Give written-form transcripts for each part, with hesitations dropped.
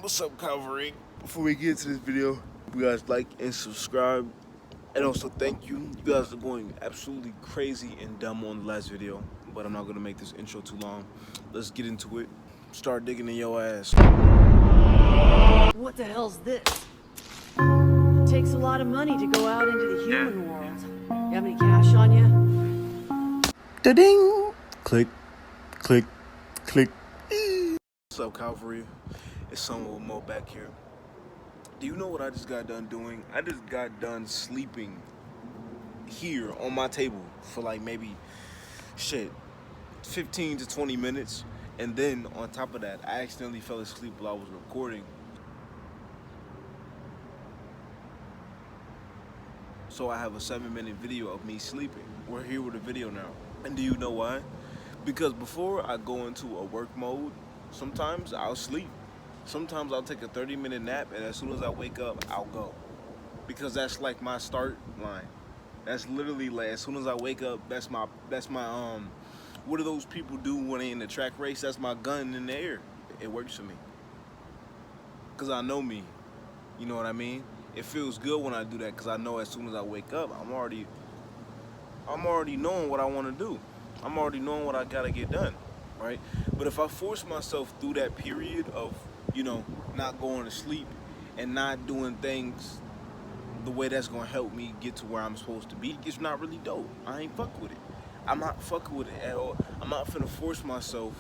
What's up, Calvary? Before we get into this video, you guys like and subscribe. And also thank you. You guys are going absolutely crazy and dumb on the last video, but I'm not gonna make this intro too long. Let's get into it. Start digging in your ass. What the hell's this? It takes a lot of money to go out into the human world. You have any cash on you? Da-ding! Click, click, click. What's up, Calvary? It's Someone with Mo back here. Do you know what I just got done doing? I just got done sleeping here on my table for like maybe 15 to 20 minutes. And then on top of that, I accidentally fell asleep while I was recording. So I have a 7-minute video of me sleeping. We're here with a video now. And do you know why? Because before I go into a work mode, sometimes I'll sleep. Sometimes I'll take a 30-minute nap, and as soon as I wake up, I'll go. Because that's like my start line. That's literally like as soon as I wake up, that's my what do those people do when they in the track race? That's my gun in the air. It works for me. Cause I know me. You know what I mean? It feels good when I do that, cause I know as soon as I wake up, I'm already knowing what I want to do. I'm already knowing what I gotta get done, right? But if I force myself through that period of, not going to sleep and not doing things the way that's gonna help me get to where I'm supposed to be, it's not really dope. I ain't fuck with it. I'm not fucking with it at all. I'm not finna force myself,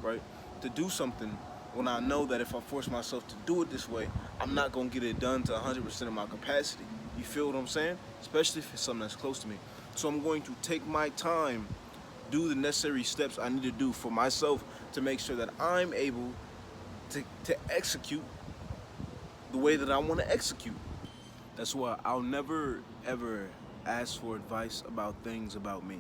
right, to do something when I know that if I force myself to do it this way, I'm not gonna get it done to 100% of my capacity. You feel what I'm saying? Especially if it's something that's close to me. So I'm going to take my time, do the necessary steps I need to do for myself to make sure that I'm able to execute the way that I want to execute. That's why I'll never ever ask for advice about things about me.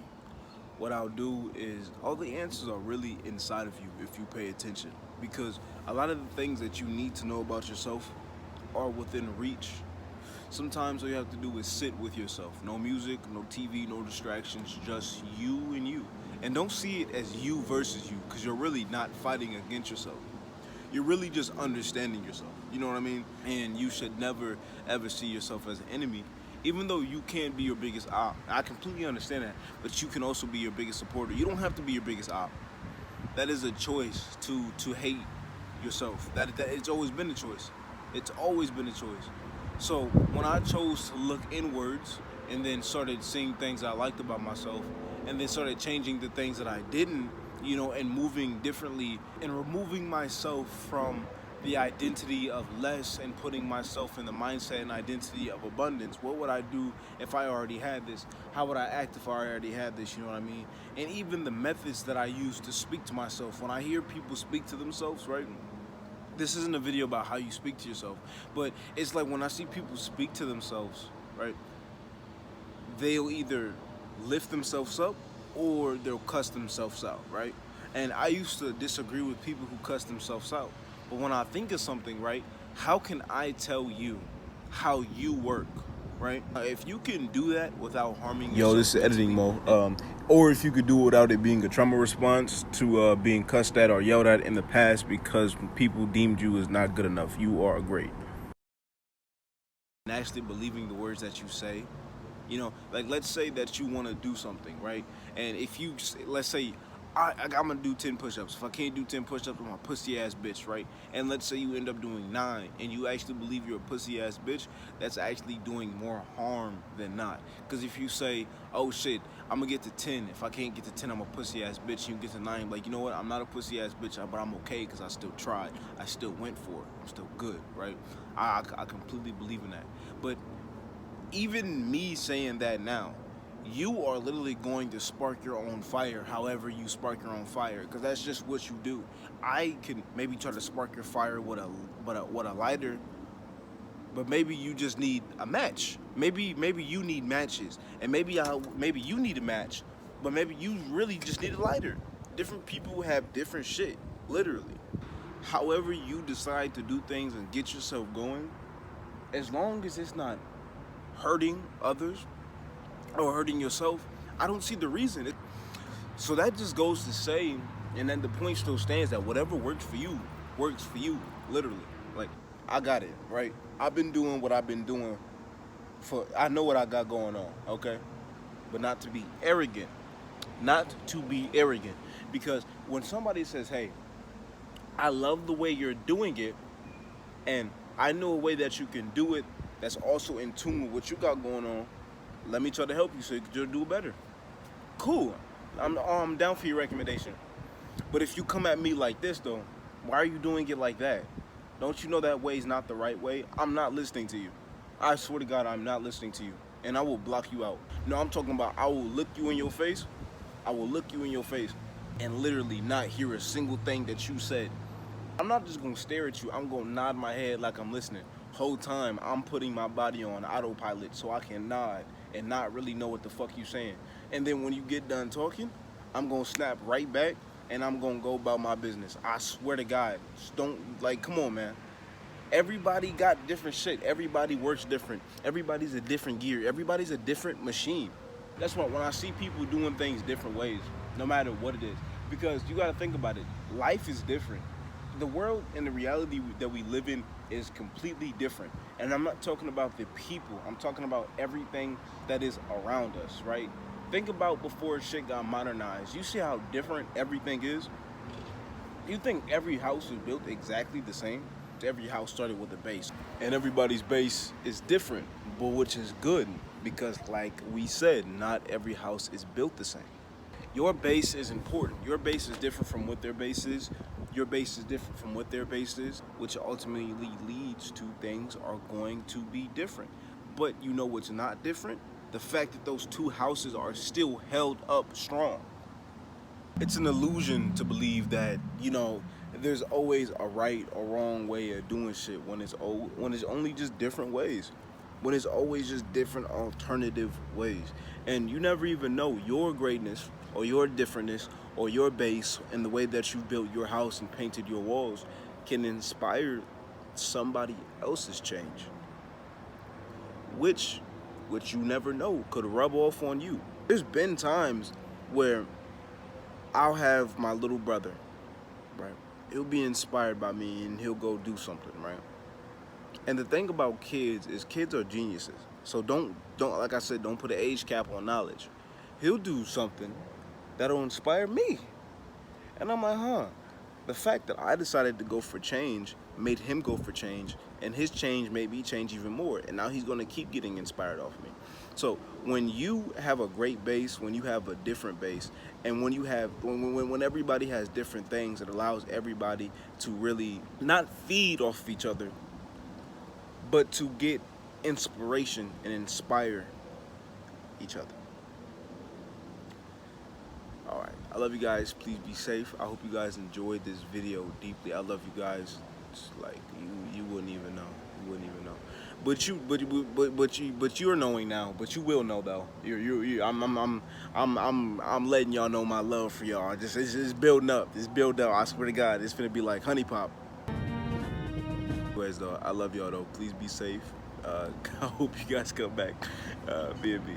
What I'll do is, all the answers are really inside of you if you pay attention, because a lot of the things that you need to know about yourself are within reach. Sometimes all you have to do is sit with yourself. No music, no TV, no distractions, just you and you. And don't see it as you versus you, because you're really not fighting against yourself. You're really just understanding yourself. You know what I mean? And you should never, ever see yourself as an enemy. Even though you can't be your biggest op. I completely understand that. But you can also be your biggest supporter. You don't have to be your biggest op. That is a choice to hate yourself. That it's always been a choice. It's always been a choice. So when I chose to look inwards and then started seeing things I liked about myself, and then started changing the things that I didn't, and moving differently and removing myself from the identity of less and putting myself in the mindset and identity of abundance. What would I do if I already had this? How would I act if I already had this? You know what I mean? And even the methods that I use to speak to myself. When I hear people speak to themselves, right? This isn't a video about how you speak to yourself, but it's like when I see people speak to themselves, right? They'll either lift themselves up or they'll cuss themselves out, right? And I used to disagree with people who cuss themselves out. But when I think of something, right, how can I tell you how you work, right? If you can do that without harming yourself. Yo, this is editing mode. Or if you could do it without it being a trauma response to being cussed at or yelled at in the past because people deemed you as not good enough. You are great. And actually believing the words that you say. Like let's say that you want to do something, right? And if you, let's say, I'm gonna do 10 push-ups. If I can't do 10 push-ups, I'm a pussy ass bitch, right? And let's say you end up doing 9 and you actually believe you're a pussy ass bitch, that's actually doing more harm than not. Because if you say, oh shit, I'm gonna get to 10. If I can't get to 10, I'm a pussy ass bitch. You get to 9, like, you know what? I'm not a pussy ass bitch, but I'm okay because I still tried. I still went for it. I'm still good, right? I completely believe in that. But even me saying that now, you are literally going to spark your own fire however you spark your own fire, because that's just what you do. I can maybe try to spark your fire with a lighter, but maybe you just need a match. Maybe you need matches, and maybe you need a match, but maybe you really just need a lighter. Different people have different shit, literally. However you decide to do things and get yourself going, as long as it's not hurting others or hurting yourself, I don't see the reason. So that just goes to say, and then the point still stands that whatever works for you, literally. Like, I got it, right? I've been doing what I've been doing I know what I got going on, okay? But not to be arrogant. Not to be arrogant. Because when somebody says, hey, I love the way you're doing it, and I know a way that you can do it that's also in tune with what you got going on, let me try to help you so you can do it better. Cool. I'm down for your recommendation. But if you come at me like this, though, why are you doing it like that? Don't you know that way is not the right way? I'm not listening to you. I swear to God, I'm not listening to you. And I will block you out. No, I'm talking about I will look you in your face. I will look you in your face and literally not hear a single thing that you said. I'm not just going to stare at you. I'm going to nod my head like I'm listening. Whole time, I'm putting my body on autopilot so I can nod and not really know what the fuck you saying. And then when you get done talking, I'm going to snap right back and I'm going to go about my business. I swear to God. Just don't, like, come on, man. Everybody got different shit. Everybody works different. Everybody's a different gear. Everybody's a different machine. That's why when I see people doing things different ways, no matter what it is, because you got to think about it. Life is different. The world and the reality that we live in is completely different. And I'm not talking about the people. I'm talking about everything that is around us, right? Think about before shit got modernized. You see how different everything is? You think every house is built exactly the same? Every house started with a base. And everybody's base is different, but which is good because, like we said, not every house is built the same. Your base is important. Your base is different from what their base is. Your base is different from what their base is, which ultimately leads to things are going to be different. But you know what's not different? The fact that those two houses are still held up strong. It's an illusion to believe that, you know, there's always a right or wrong way of doing shit when it's only just different ways. When it's always just different alternative ways. And you never even know your greatness or your differentness or your base and the way that you built your house and painted your walls can inspire somebody else's change. Which you never know could rub off on you. There's been times where I'll have my little brother, right? He'll be inspired by me and he'll go do something, right? And the thing about kids is kids are geniuses. So don't like I said, don't put an age cap on knowledge. He'll do something that'll inspire me. And I'm like, huh. The fact that I decided to go for change made him go for change, and his change made me change even more. And now he's gonna keep getting inspired off me. So when you have a great base, when you have a different base, and when you have when everybody has different things, it allows everybody to really not feed off of each other, but to get inspiration and inspire each other. All right, I love you guys. Please be safe. I hope you guys enjoyed this video deeply. I love you guys. It's like you wouldn't even know. You wouldn't even know. But you're knowing now. But you will know though. I'm letting y'all know my love for y'all. It's building up. It's built up. I swear to God, it's gonna be like honey pop. Anyways though, I love y'all though. Please be safe. I hope you guys come back. B&B.